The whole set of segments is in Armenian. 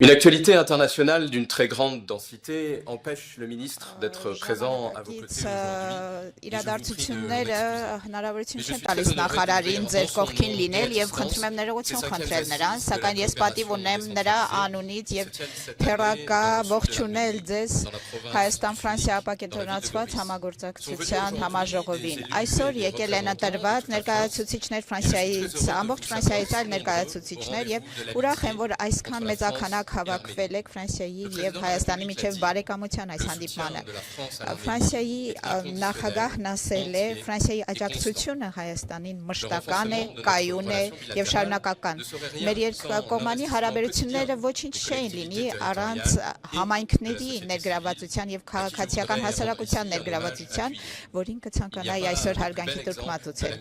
Une actualité internationale d'une très grande densité empêche le ministre d'être présent à vos côtés aujourd'hui. Իրադարձությունները հնարավորություն չեն տալիս նախարարին ձեր կողքին լինել եւ խնդրում եմ ներողություն խնդրել նրան, սակայն ես պատիվ ունեմ նրա անունից եւ թերակա ողջունել ձեզ Հայաստան-Ֆրանսիա ապակենտրոնացված համագործակցության համաժողովին։ Այսօր եկել են ընտրված ներկայացուցիչներ Ֆրանսիայից, ամբողջ Ֆրանսիայից այլ ներկայացուցիչներ եւ ուրախ եմ, որ այսքան մեծականակ հավաքվել եք Ֆրանսիայի եւ Հայաստանի միջև բարեկամության այս հանդիպմանը։ Ֆրանսիայի նախագահն ասել է, Ֆրանսիայի աջակցությունը Հայաստանին մշտական է, կայուն է եւ շարունակական։ Մեր երկկողմանի հարաբերությունները ոչինչ չէին լինի առանց համայնքների ներգրավվածության եւ քաղաքացիական հասարակության ներգրավվածության, որին կցանկանայի այսօր հարգանքի տուրք մատուցել։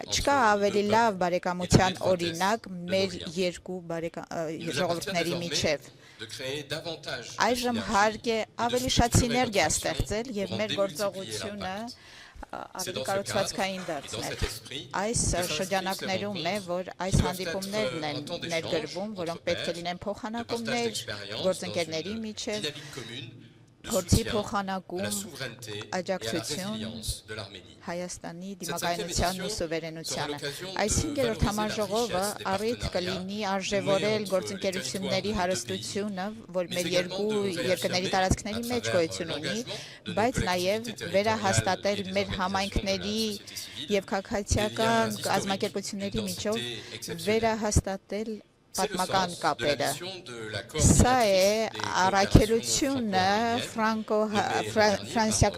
Չկա ավելի լավ բարեկամության օրինակ մեր երկու ժողովուրդների միջև։ Այժմ հարկ է ավելի շատ սիներգիա ստեղծել եւ մեր գործողությունը ավելի կառուցվածքային դարձնել։ Այս շրջանակներում է, որ այս հանդիպումներն են ներգրվում, որոնք պետք է լինեն փոխանակումներ գործընկերների միջև, փորձի փոխանակում, աջակցություն Հայաստանի դիմակայունությանն ու սուվերենությանը։ Այս 5-րդ համաժողովը առիթ կլինի արժևորել գործընկերությունների հարստությունը, որ մեր երկու երկրների տարածքների մեջ գոյություն ունի, բայց նաև վերահաստատել մեր համայնքների եւ քաղաքացիական կազմակերպությունների միջով վերահաստատել պատմական կապերը։ Սա է առաքելությունը Ֆրանսիա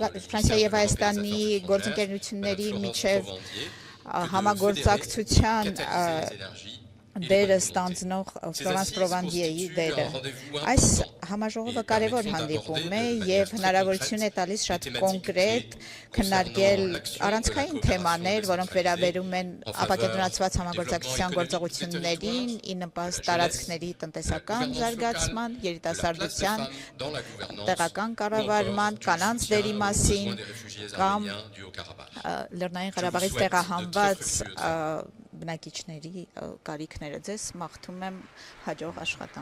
եւ Հայաստանի գործընկերությունների միջև համագործակցության դերը ստանձնող Ֆրանս Պրովանդիեի դերը։ Այս համաժողովը կարևոր հանդիպում է եւ հնարավորություն է տալիս շատ կոնկրետ քննարկել առանցքային թեմաներ, որոնք վերաբերում են ապակենտրոնացված համագործակցության գործողություններին, ի նպաստ տարածքների տնտեսական զարգացման, երիտասարդության, տեղական կառավարման, կանանց դերի մասին կամ Լեռնային Ղարաբաղից տեղահանված բնակիչների կարիքները։ Ձեզ մաղթում եմ հաջող աշխատանք։